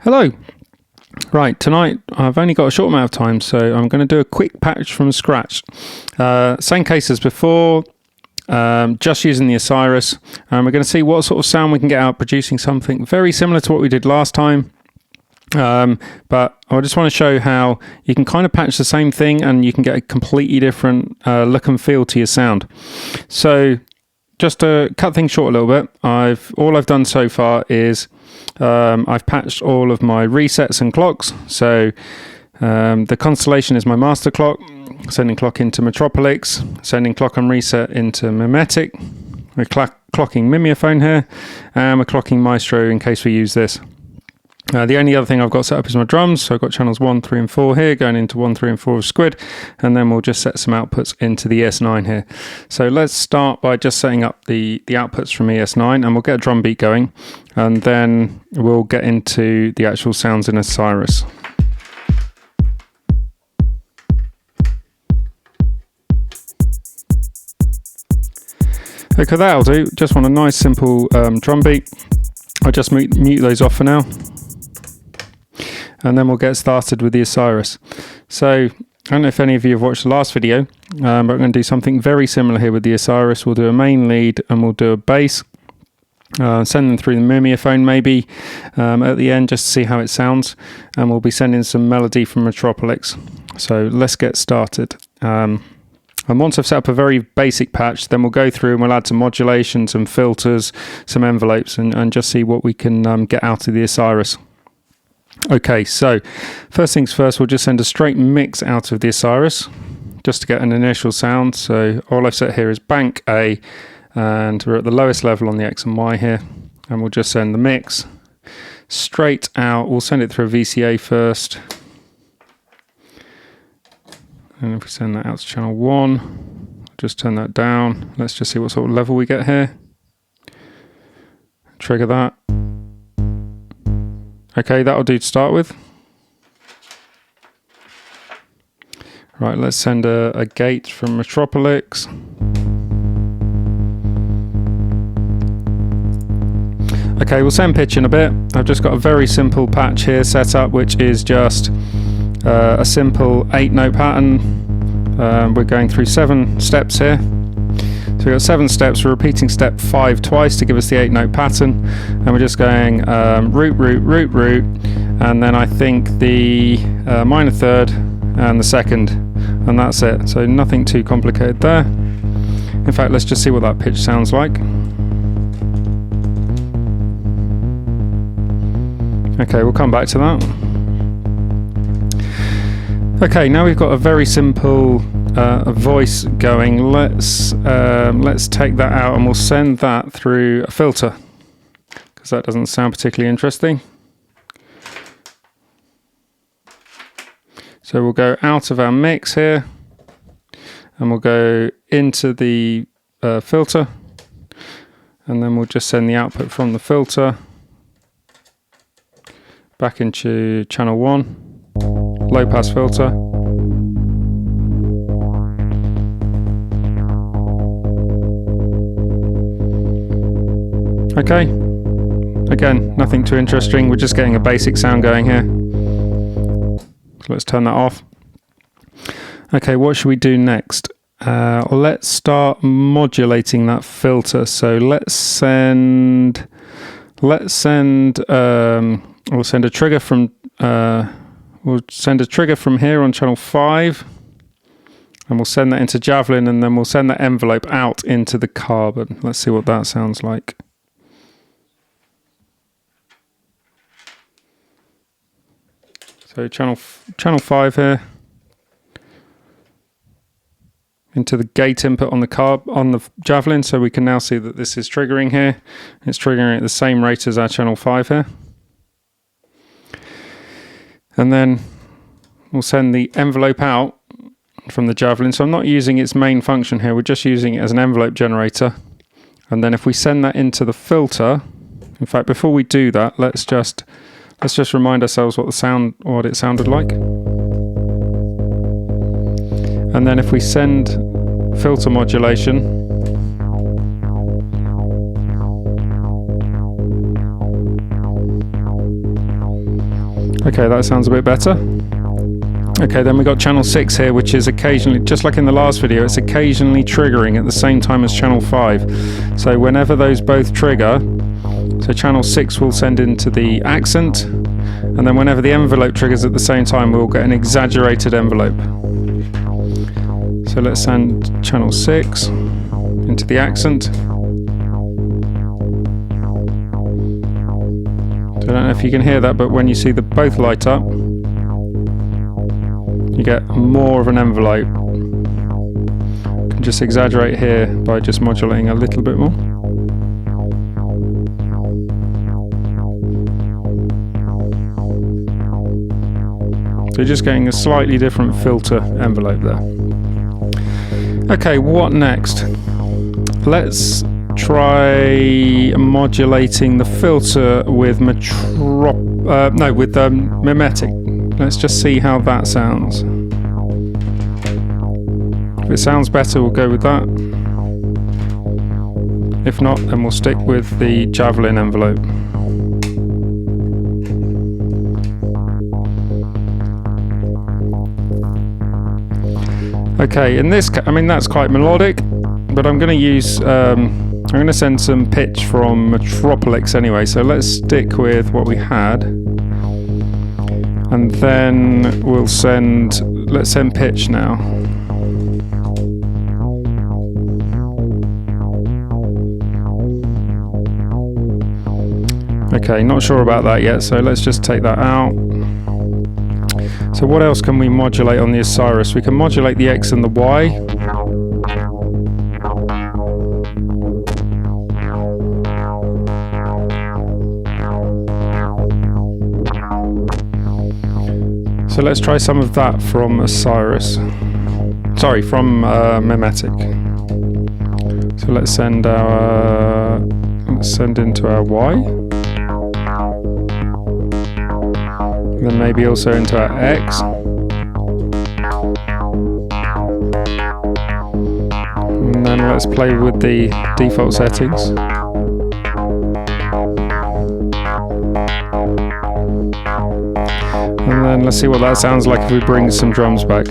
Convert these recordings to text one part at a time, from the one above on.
Hello. Right, tonight I've only got a short amount of time, so I'm going to do a quick patch from scratch. Same case as before, just using the Osiris. We're going to see what sort of sound we can get out producing something very similar to what we did last time. But I just want to show how you can kind of patch the same thing and you can get a completely different look and feel to your sound. So just to cut things short a little bit, all I've done so far is I've patched all of my resets and clocks. So the Constellation is my master clock, sending clock into Metropolis, sending clock and reset into Mimetic. We're clocking Mimiophone here, and we're clocking Maestro in case we use this. The only other thing I've got set up is my drums, so I've got channels 1, 3 and 4 here, going into 1, 3 and 4 of Squid, and then we'll just set some outputs into the ES9 here. So let's start by just setting up the outputs from ES9, and we'll get a drum beat going, and then we'll get into the actual sounds in Osiris. Okay, that'll do. Just want a nice simple drum beat. I'll just mute those off for now. And then we'll get started with the Osiris. So, I don't know if any of you have watched the last video, but we're going to do something very similar here with the Osiris. We'll do a main lead and we'll do a bass. Send them through the Mimiophone maybe at the end just to see how it sounds. And we'll be sending some melody from Metropolis. So let's get started. And once I've set up a very basic patch, then we'll go through and we'll add some modulation, some filters, some envelopes, and just see what we can get out of the Osiris. Okay, so first things first, we'll just send a straight mix out of the Osiris just to get an initial sound. So all I've set here is bank A, and we're at the lowest level on the X and Y here, and we'll just send the mix straight out. We'll send it through a VCA first, and if we send that out to channel 1, just turn that down. Let's just see what sort of level we get here. Trigger that. Okay, that'll do to start with. Right, let's send a gate from Metropolis. Okay, we'll send pitch in a bit. I've just got a very simple patch here set up, which is just a simple 8-note pattern. We're going through 7 steps here. So we've got 7 steps. We're repeating step 5 twice to give us the 8-note pattern, and we're just going root, root, root, root, and then I think the minor third and the second, and that's it. So nothing too complicated there. In fact, let's just see what that pitch sounds like. Okay, we'll come back to that. Okay, now we've got a very simple a voice going. Let's take that out and we'll send that through a filter, because that doesn't sound particularly interesting. So we'll go out of our mix here and we'll go into the filter, and then we'll just send the output from the filter back into channel 1, low pass filter. Okay, again, nothing too interesting. We're just getting a basic sound going here. So let's turn that off. Okay, what should we do next? Let's start modulating that filter. So we'll send a trigger from here on channel 5, and we'll send that into Javelin, and then we'll send that envelope out into the carbon. Let's see what that sounds like. So channel 5 here into the gate input on the Javelin, so we can now see that this is triggering here. It's triggering at the same rate as our channel 5 here. And then we'll send the envelope out from the Javelin. So I'm not using its main function here, we're just using it as an envelope generator. And then if we send that into the filter, in fact, before we do that, let's just remind ourselves what it sounded like. And then if we send filter modulation, Okay, that sounds a bit better. Okay, then we got channel 6 here, which is occasionally, just like in the last video, it's occasionally triggering at the same time as channel 5. So whenever those both trigger, so channel 6 will send into the accent, and then whenever the envelope triggers at the same time, we'll get an exaggerated envelope. So let's send channel 6 into the accent. I don't know if you can hear that, but when you see the both light up, you get more of an envelope. You can just exaggerate here by just modulating a little bit more. So you're just getting a slightly different filter envelope there. Okay, what next? Let's try modulating the filter with mimetic. Let's just see how that sounds. If it sounds better, we'll go with that. If not, then we'll stick with the javelin envelope. Okay, in this case, I mean that's quite melodic, but I'm going to use I'm going to send some pitch from Metropolix anyway, so let's stick with what we had. And then let's send pitch now. Okay, not sure about that yet, so let's just take that out. So what else can we modulate on the Osiris? We can modulate the X and the Y. So let's try some of that from Osiris. Sorry, from Mimetic. So let's send into our Y. Then maybe also into our X. And then let's play with the default settings. And then let's see what that sounds like if we bring some drums back.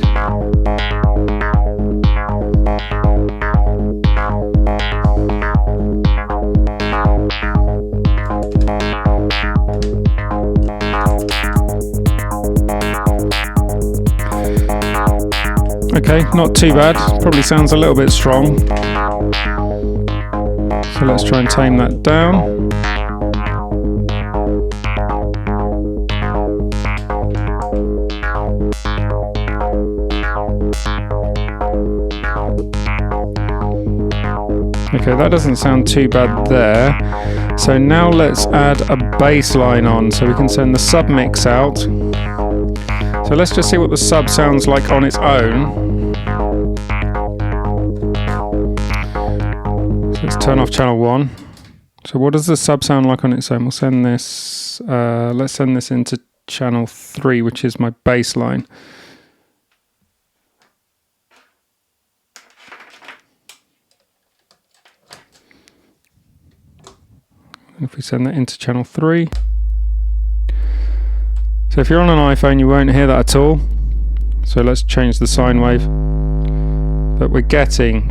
Okay, not too bad. Probably sounds a little bit strong. So let's try and tame that down. Okay, that doesn't sound too bad there. So now let's add a bass line on so we can send the sub mix out. So let's just see what the sub sounds like on its own. So let's turn off channel 1. So what does the sub sound like on its own? We'll send this, let's send this into channel 3, which is my bass line. If we send that into channel 3. So if you're on an iPhone, you won't hear that at all. So let's change the sine wave. But we're getting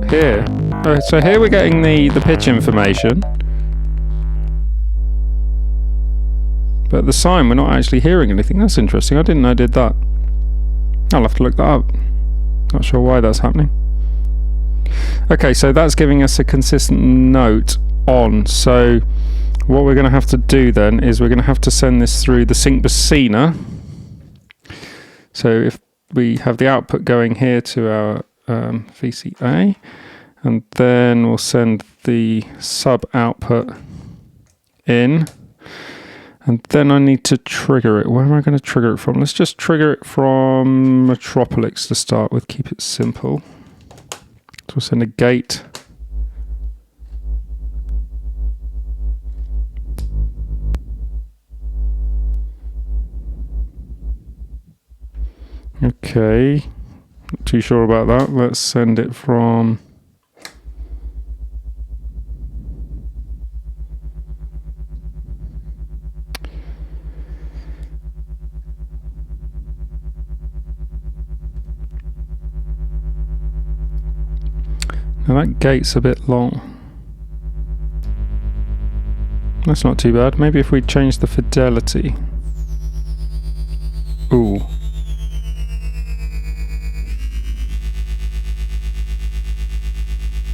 here. So here we're getting the pitch information. But the sine, we're not actually hearing anything. That's interesting. I didn't know I did that. I'll have to look that up. Not sure why that's happening. Okay, so that's giving us a consistent note on. So what we're going to have to do then is we're going to have to send this through the sync bassiner. So if we have the output going here to our VCA, and then we'll send the sub output in, and then I need to trigger it. Where am I going to trigger it from? Let's just trigger it from Metropolix to start with, keep it simple. So we'll send a gate. Okay, not too sure about that. Let's send it from Now that gate's a bit long. That's not too bad. Maybe if we change the fidelity. Ooh.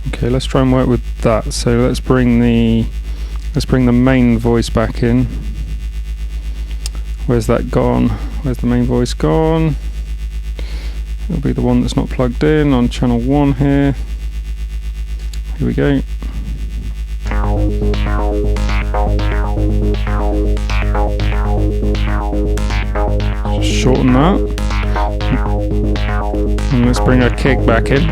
Okay, let's try and work with that. So let's bring the main voice back in. Where's that gone? Where's the main voice gone? It'll be the one that's not plugged in on channel 1 here. Here we go. Just shorten that. And let's bring our kick back in.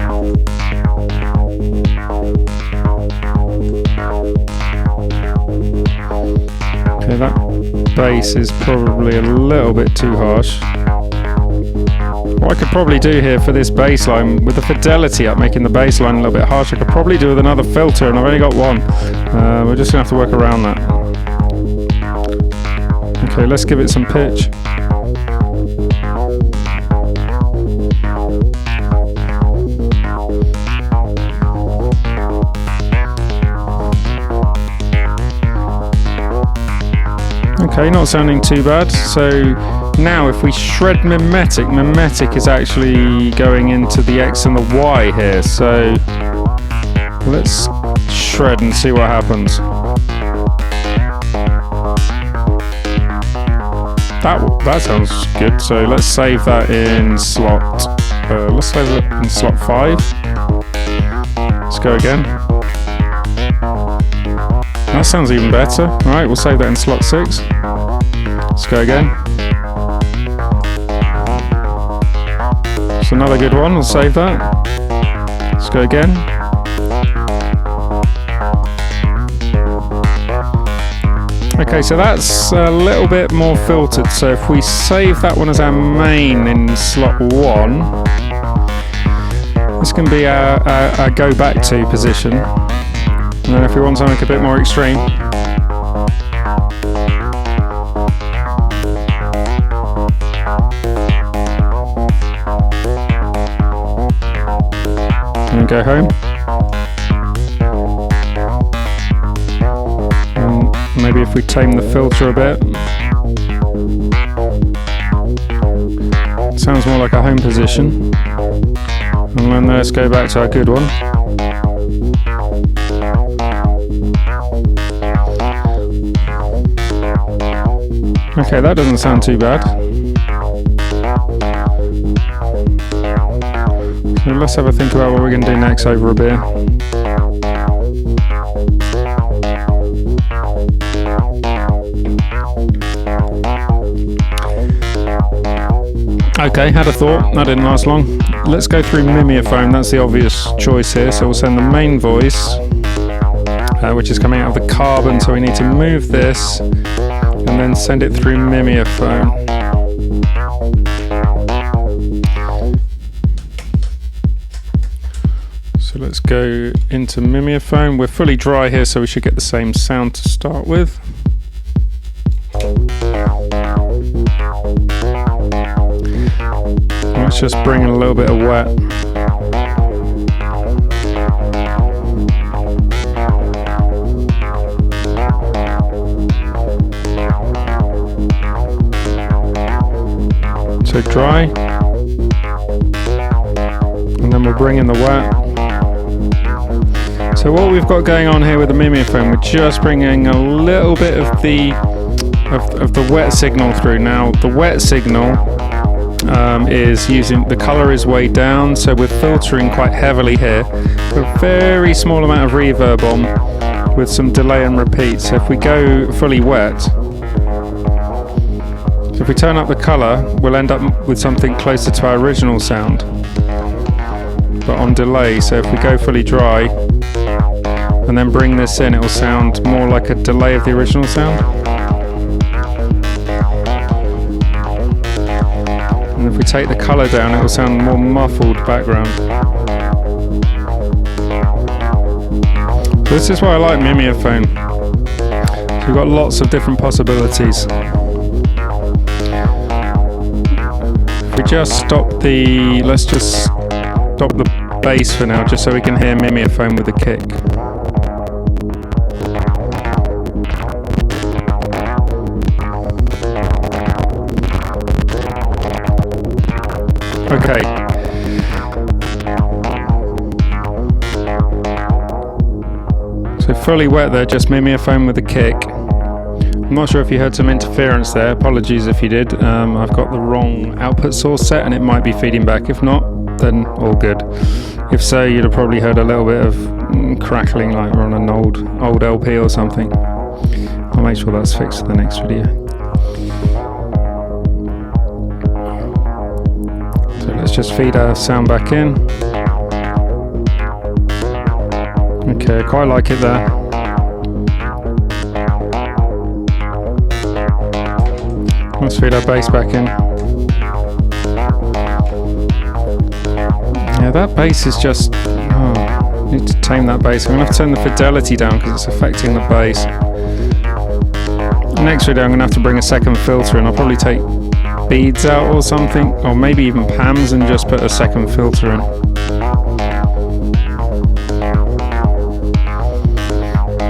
Okay, that bass is probably a little bit too harsh. What I could probably do here for this bass line, with the fidelity up, making the bass line a little bit harsh, I could probably do with another filter, and I've only got one. We're just going to have to work around that. Okay, let's give it some pitch. Okay, not sounding too bad. So now if we shred mimetic, mimetic is actually going into the X and the Y here. So let's shred and see what happens. That sounds good. So let's save that in slot. Let's save it in slot 5. Let's go again. That sounds even better. Alright, we'll save that in slot 6. Let's go again. It's another good one, we'll save that. Let's go again. Okay, so that's a little bit more filtered. So if we save that one as our main in slot 1, this can be our go back to position. And then if we want something a bit more extreme, and go home. And maybe if we tame the filter a bit, it sounds more like a home position. And then let's go back to our good one. Okay, that doesn't sound too bad. So let's have a think about what we're going to do next over a beer. Okay, had a thought. That didn't last long. Let's go through Mimiophone. That's the obvious choice here. So we'll send the main voice, which is coming out of the carbon. So we need to move this and then send it through Mimiophone. So let's go into Mimiophone. We're fully dry here, so we should get the same sound to start with. Let's just bring in a little bit of wet. So dry, and then we'll bring in the wet. So what we've got going on here with the Mimiophone, we're just bringing a little bit of the wet signal through. Now the wet signal is using, the color is way down, so we're filtering quite heavily here. A very small amount of reverb on with some delay and repeat. So if we go fully wet, so if we turn up the color, we'll end up with something closer to our original sound, but on delay. So if we go fully dry and then bring this in, it will sound more like a delay of the original sound. And if we take the color down, it will sound more muffled background. This is why I like Mimiophone. So we've got lots of different possibilities. If we just stop the, let's just stop the bass for now, just so we can hear Mimiophone with the kick. Okay. So fully wet there, just Mimiophone with the kick. I'm not sure if you heard some interference there, apologies if you did. I've got the wrong output source set and it might be feeding back. If not, then all good. If so, you'd have probably heard a little bit of crackling like we're on an old LP or something. I'll make sure that's fixed for the next video. So let's just feed our sound back in. Okay, I quite like it there. Let's feed our bass back in. Yeah, that bass is just... I need to tame that bass. I'm going to have to turn the fidelity down because it's affecting the bass. Next video I'm going to have to bring a second filter in. I'll probably take beads out or something, or maybe even Pams, and just put a second filter in.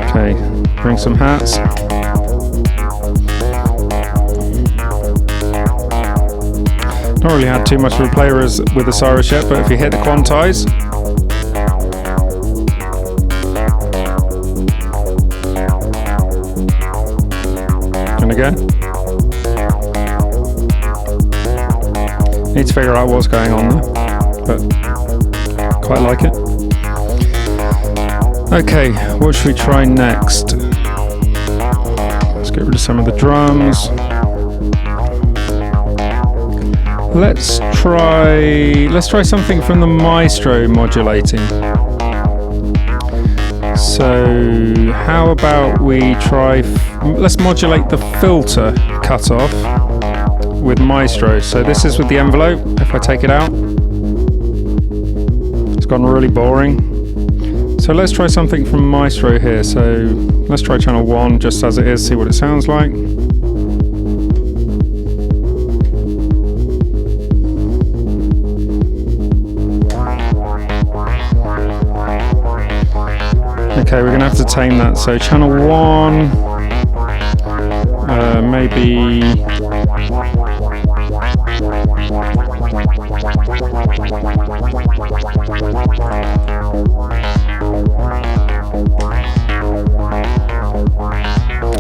Okay, bring some hats. Not really had too much of a play with Osiris yet, but if you hit the quantize, and again, need to figure out what's going on there, but quite like it. Okay, what should we try next? Let's get rid of some of the drums. Let's try something from the Maestro modulating. So how about we try, let's modulate the filter cutoff with Maestro. So this is with the envelope. If I take it out, it's gone really boring. So let's try something from Maestro here. So let's try channel 1 just as it is, see what it sounds like. Okay, we're going to have to tame that. So channel 1, maybe...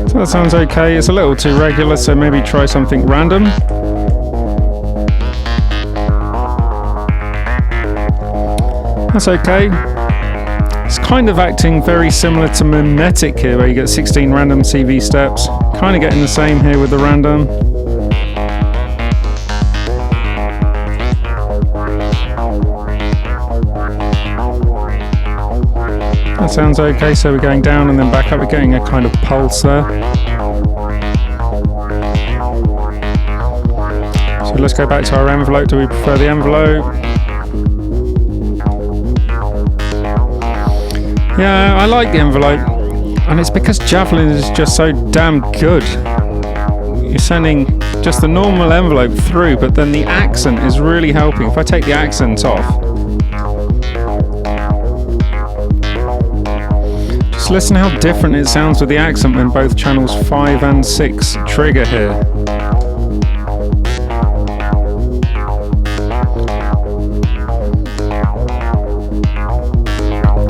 So that sounds okay. It's a little too regular, so maybe try something random. That's okay. It's kind of acting very similar to Mimetic here, where you get 16 random CV steps. Kind of getting the same here with the random. That sounds okay, so we're going down and then back up, we're getting a kind of pulse there. So let's go back to our envelope. Do we prefer the envelope? Yeah, I like the envelope, and it's because Javelin is just so damn good. You're sending just the normal envelope through, but then the accent is really helping. If I take the accent off, just listen how different it sounds with the accent when both channels 5 and 6 trigger here.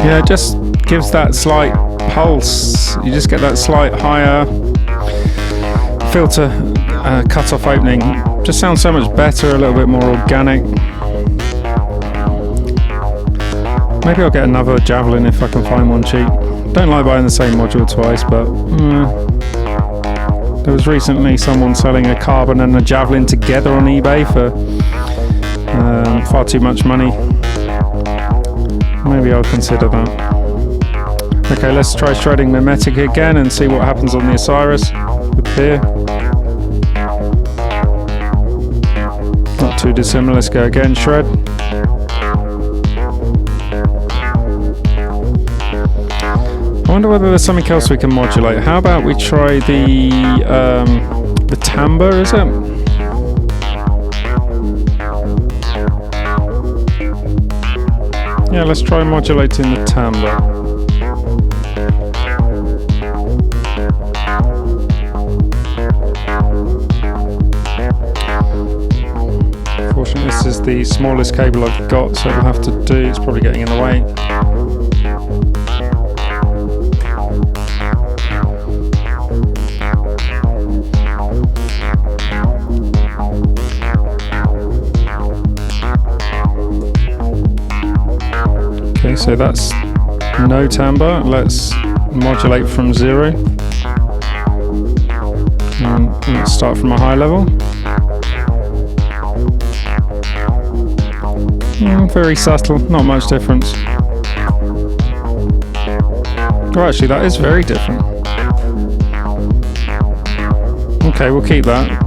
Yeah, it just gives that slight pulse. You just get that slight higher filter cut-off opening. Just sounds so much better, a little bit more organic. Maybe I'll get another Javelin if I can find one cheap. Don't like buying the same module twice, but there was recently someone selling a Carbon and a Javelin together on eBay for far too much money. Maybe I'll consider that. Okay, let's try shredding Mimetic again and see what happens on the Osiris with here. Not too dissimilar. Let's go again, shred. I wonder whether there's something else we can modulate. How about we try the timbre, is it? Yeah, let's try modulating the timbre. Fortunately, this is the smallest cable I've got, so it'll have to do. It's probably getting in the way. Okay, so that's no timbre. Let's modulate from 0. And let's start from a high level. Very subtle, not much difference. Oh, actually, that is very different. Okay, we'll keep that.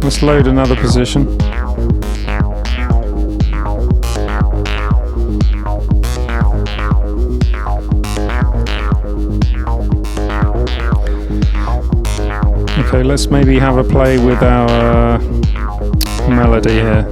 Let's load another position. Okay, let's maybe have a play with our melody here.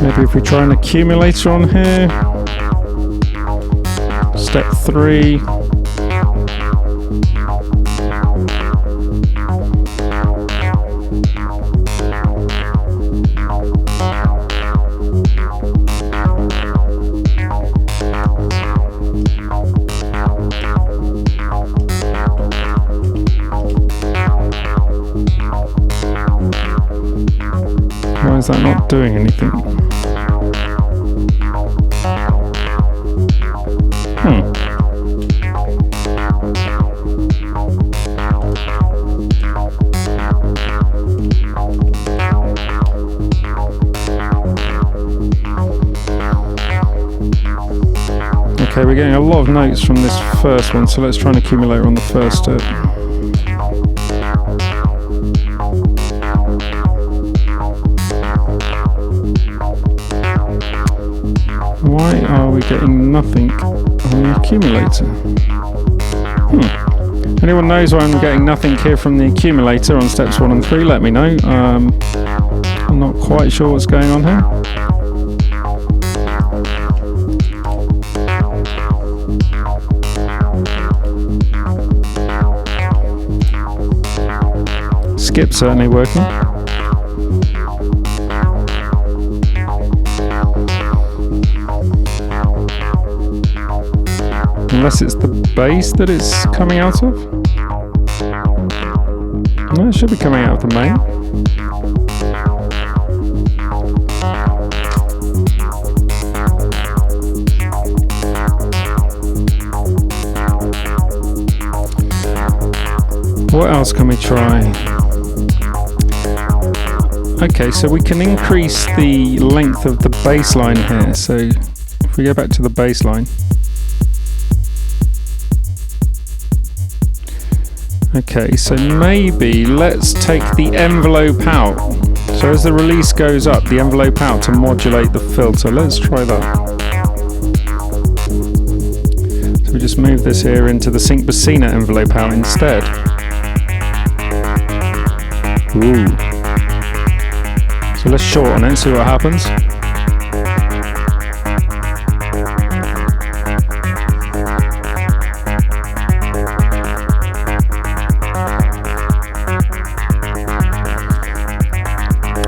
Maybe if we try an accumulator on here, step 3. Why is that not doing anything? Okay, we're getting a lot of notes from this first one, so let's try an accumulator on the first step. Why are we getting nothing on the accumulator? Anyone knows why I'm getting nothing here from the accumulator on steps 1 and 3? Let me know. I'm not quite sure what's going on here. Skip certainly working. Unless it's the bass that it's coming out of. No, it should be coming out of the main. What else can we try? Okay, so we can increase the length of the bass line here. So if we go back to the bass line. Okay, so maybe let's take the envelope out. So as the release goes up, the envelope out to modulate the filter. Let's try that. So we just move this here into the sync bassina envelope out instead. Ooh. So let's shorten it and see what happens.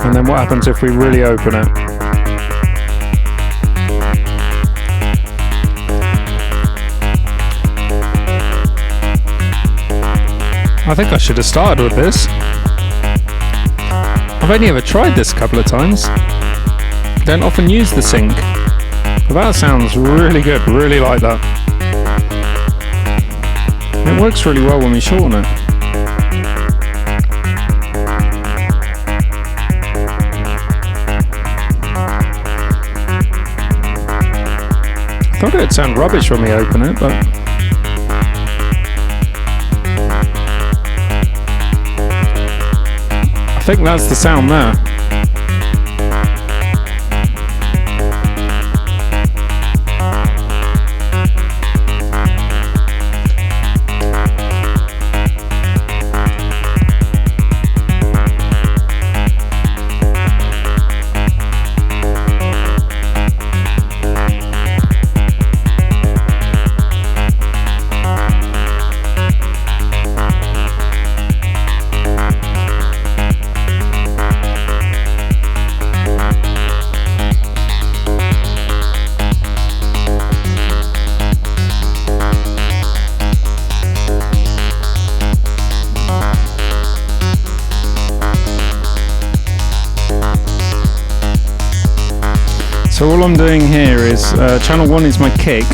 And then what happens if we really open it? I think I should have started with this. I've only ever tried this a couple of times. Don't often use the sync. But that sounds really good, really like that. It works really well when we shorten it. I thought it would sound rubbish when we open it, but think that's the sound there. So all I'm doing here is, channel 1 is my kick.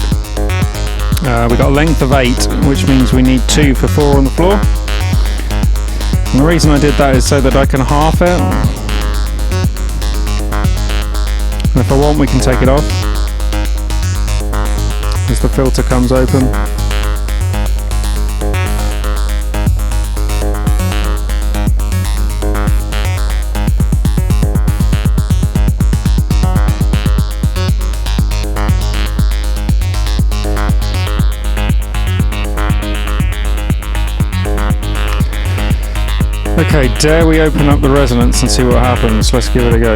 We got a length of 8, which means we need 2 for 4 on the floor. And the reason I did that is so that I can half it. And if I want, we can take it off as the filter comes open. Okay, dare we open up the resonance and see what happens? Let's give it a go.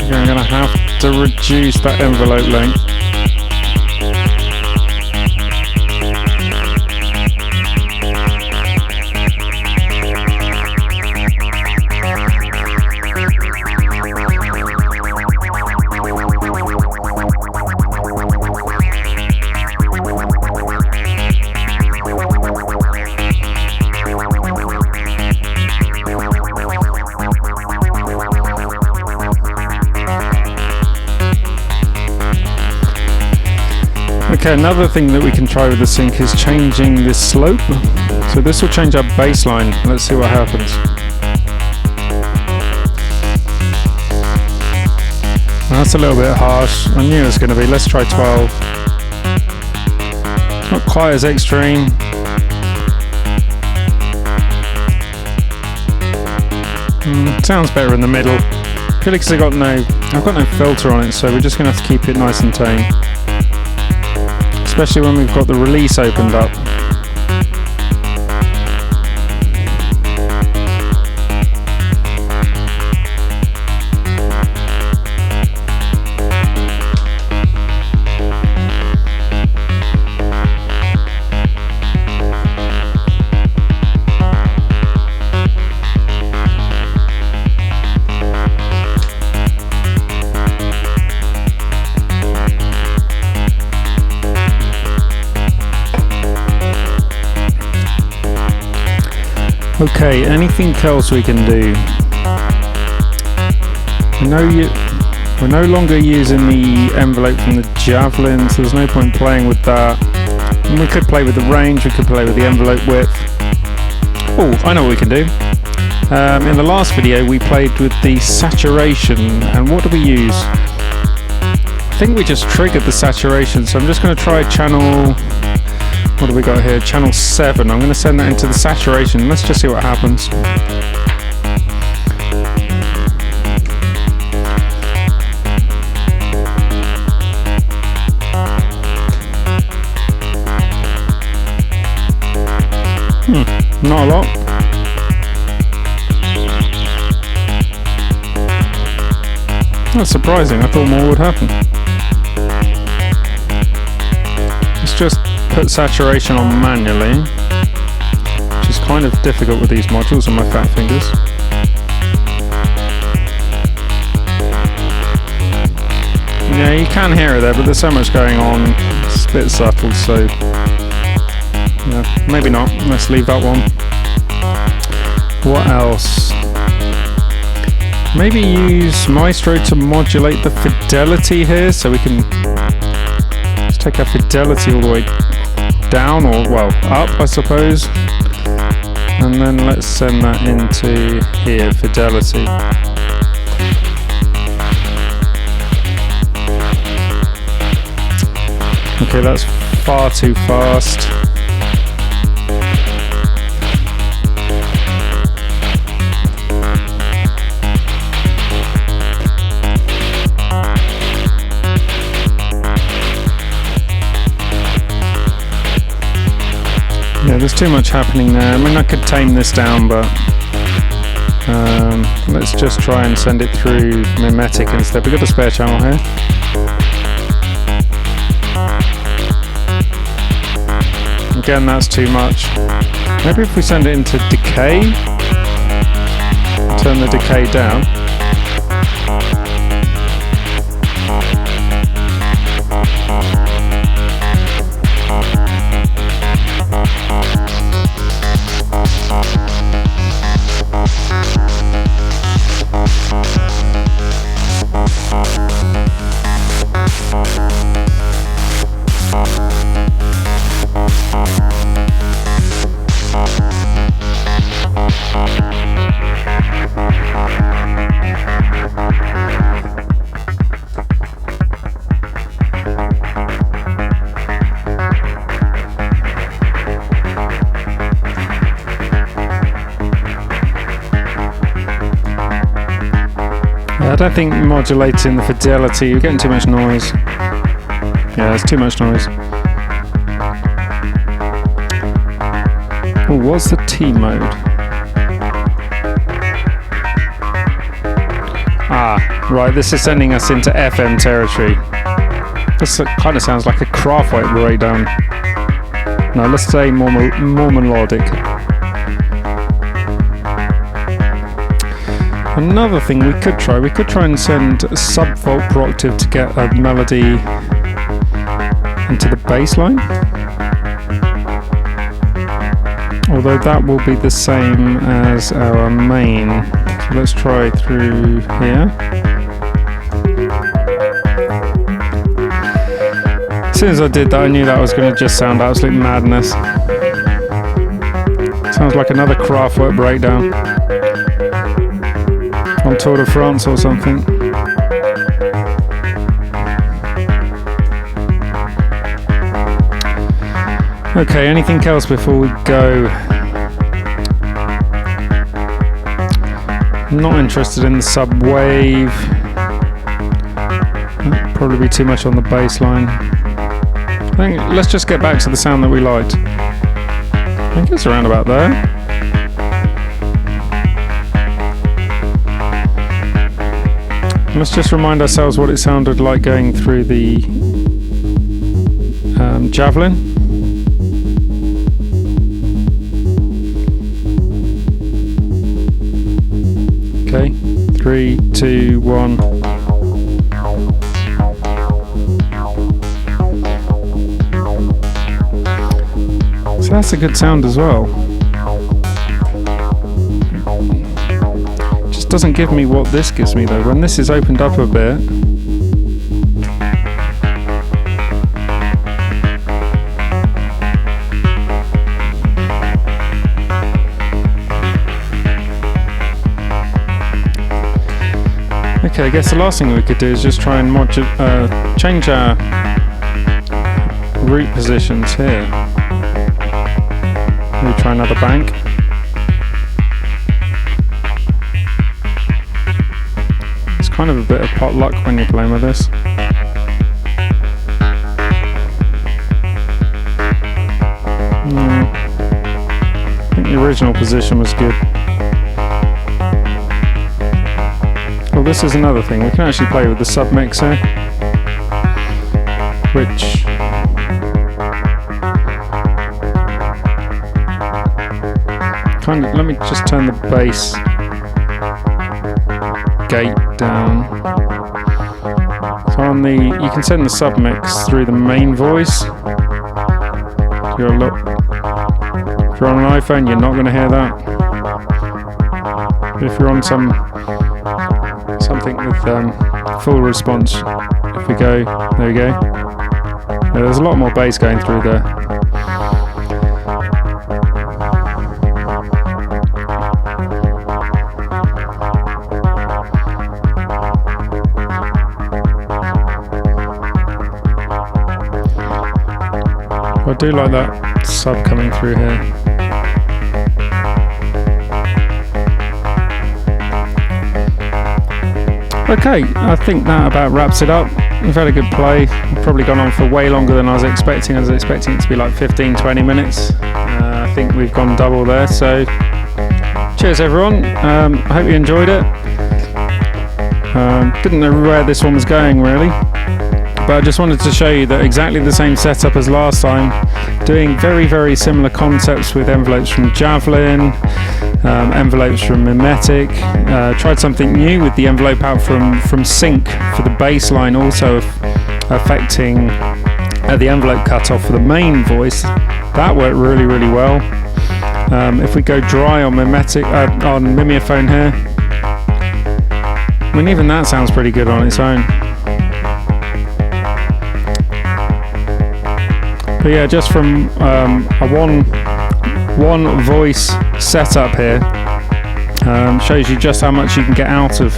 Okay, I'm going to have to reduce that envelope length. Okay, another thing that we can try with the sync is changing this slope. So this will change our bassline. Let's see what happens. That's a little bit harsh. I knew it was going to be. Let's try 12. Not quite as extreme. Sounds better in the middle. Purely because I've got no filter on it, so we're just going to have to keep it nice and tame. Especially when we've got the release opened up. Okay, anything else we can do? We're no longer using the envelope from the Javelin, so there's no point playing with that. And we could play with the range, we could play with the envelope width. Oh, I know what we can do. In the last video we played with the saturation, and what do we use? I think we just triggered the saturation, so I'm just going to try channel... What do we got here? Channel 7. I'm going to send that into the saturation. Let's just see what happens. Not a lot. That's surprising. I thought more would happen. Let's just put saturation on manually, which is kind of difficult with these modules on my fat fingers. Yeah, you can hear it there, but there's so much going on, it's a bit subtle, so yeah, maybe not. Let's leave that one. What else? Maybe use Maestro to modulate the fidelity here, so we can just take our fidelity all the way down, or well, up I suppose, and then let's send that into here, fidelity. Okay, that's far too fast. Yeah, there's too much happening there. I mean, I could tame this down, but let's just try and send it through mimetic instead. We've got a spare channel here. Again, that's too much. Maybe if we send it into decay, turn the decay down. I don't think modulating the fidelity, you're getting too much noise. Yeah, there's too much noise. Oh, what's the T mode? Ah, right, this is sending us into FM territory. This kind of sounds like a Kraftwerk breakdown. No, let's say more melodic. Another thing we could try and send a sub-volt per octave to get a melody into the bass line. Although that will be the same as our main. So let's try through here. As soon as I did that, I knew that was going to just sound absolute madness. Sounds like another Kraftwerk breakdown. On Tour de France or something. Okay, anything else before we go? Not interested in the sub-wave. That'd probably be too much on the bass line. I think let's just get back to the sound that we liked. I think it's around about there. Let's just remind ourselves what it sounded like going through the javelin. Okay, 3, 2, 1. So that's a good sound as well. Doesn't give me what this gives me though. When this is opened up a bit, okay, I guess the last thing we could do is just try and change our root positions here. Maybe try another bank. Kind of a bit of pot luck when you're playing with this. I think the original position was good. Well, this is another thing. We can actually play with the sub-mixer, which kind of, let me just turn the bass gate down. So on the, you can send the submix through the main voice. If you're on an iPhone, you're not going to hear that. But if you're on something with full response, if we go, there we go. Yeah, there's a lot more bass going through there. I do like that sub coming through here. Okay, I think that about wraps it up. We've had a good play. We've probably gone on for way longer than I was expecting. I was expecting it to be like 15-20 minutes. I think we've gone double there, so cheers everyone. I hope you enjoyed it. Didn't know where this one was going really, but I just wanted to show you that exactly the same setup as last time, doing very similar concepts with envelopes from Javelin, envelopes from Mimetic. Tried something new with the envelope out from Sync for the bass line, also affecting the envelope cutoff for the main voice. That worked really well. If we go dry on Mimetic, on Mimiophone here, I mean, even that sounds pretty good on its own. But yeah, just from a one voice setup here, shows you just how much you can get out of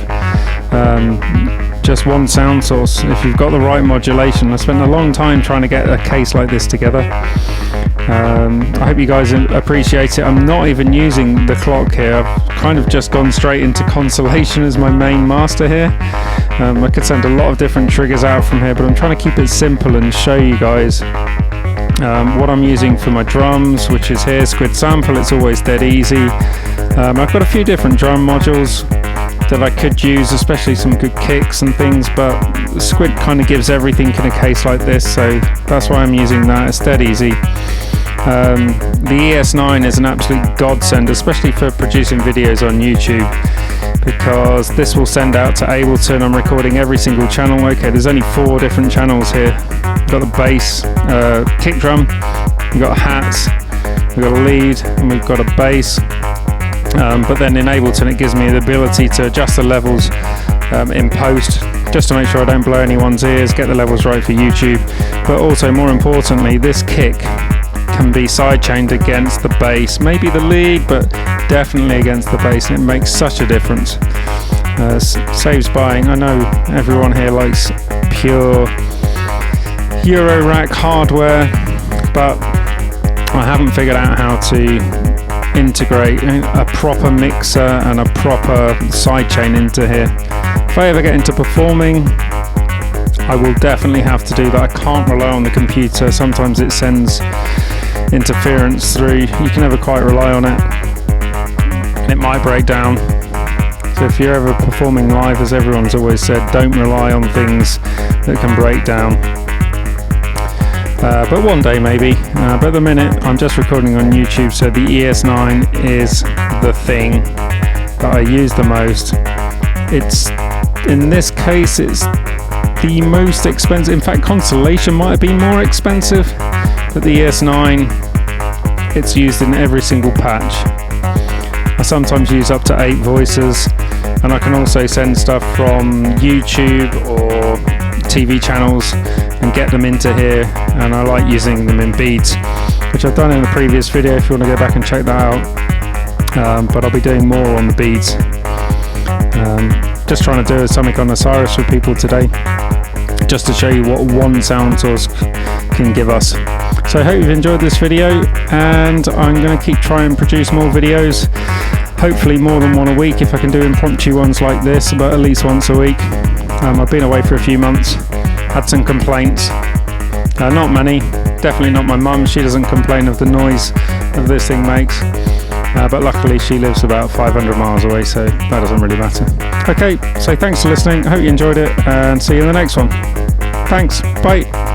just one sound source if you've got the right modulation. I spent a long time trying to get a case like this together. I hope you guys appreciate it. I'm not even using the clock here. I've kind of just gone straight into Constellation as my main master here. I could send a lot of different triggers out from here, but I'm trying to keep it simple and show you guys what I'm using for my drums, which is here, Squid Sample. It's always dead easy. I've got a few different drum modules that I could use, especially some good kicks and things, but Squid kind of gives everything in a case like this, so that's why I'm using that. It's dead easy. The ES9 is an absolute godsend, especially for producing videos on YouTube, because this will send out to Ableton. I'm recording every single channel. Okay, there's only 4 different channels here. We've got the bass, kick drum, we've got hats, we've got a lead, and we've got a bass. But then in Ableton it gives me the ability to adjust the levels in post, just to make sure I don't blow anyone's ears, get the levels right for YouTube. But also, more importantly, this kick can be sidechained against the bass, maybe the lead, but definitely against the bass, and it makes such a difference. Saves buying. I know everyone here likes pure Euro rack hardware, but I haven't figured out how to integrate a proper mixer and a proper sidechain into here. If I ever get into performing, I will definitely have to do that. I can't rely on the computer. Sometimes it sends interference through. You can never quite rely on it. It might break down. So if you're ever performing live, as everyone's always said, don't rely on things that can break down. But one day maybe. But at the minute I'm just recording on YouTube, so the ES9 is the thing that I use the most. It's, in this case, it's the most expensive. In fact, Constellation might have been more expensive, but the ES9, it's used in every single patch. I sometimes use up to 8 voices, and I can also send stuff from YouTube or TV channels and get them into here, and I like using them in beats, which I've done in the previous video if you want to go back and check that out. But I'll be doing more on the beats. Just trying to do something on Osiris for people today, just to show you what one sound source can give us. So I hope you've enjoyed this video, and I'm going to keep trying to produce more videos, hopefully more than one a week if I can do impromptu ones like this, but at least once a week. I've been away for a few months, had some complaints, not many, definitely not my mum. She doesn't complain of the noise that this thing makes, but luckily she lives about 500 miles away, so that doesn't really matter. Okay, so thanks for listening, I hope you enjoyed it, and see you in the next one. Thanks, bye.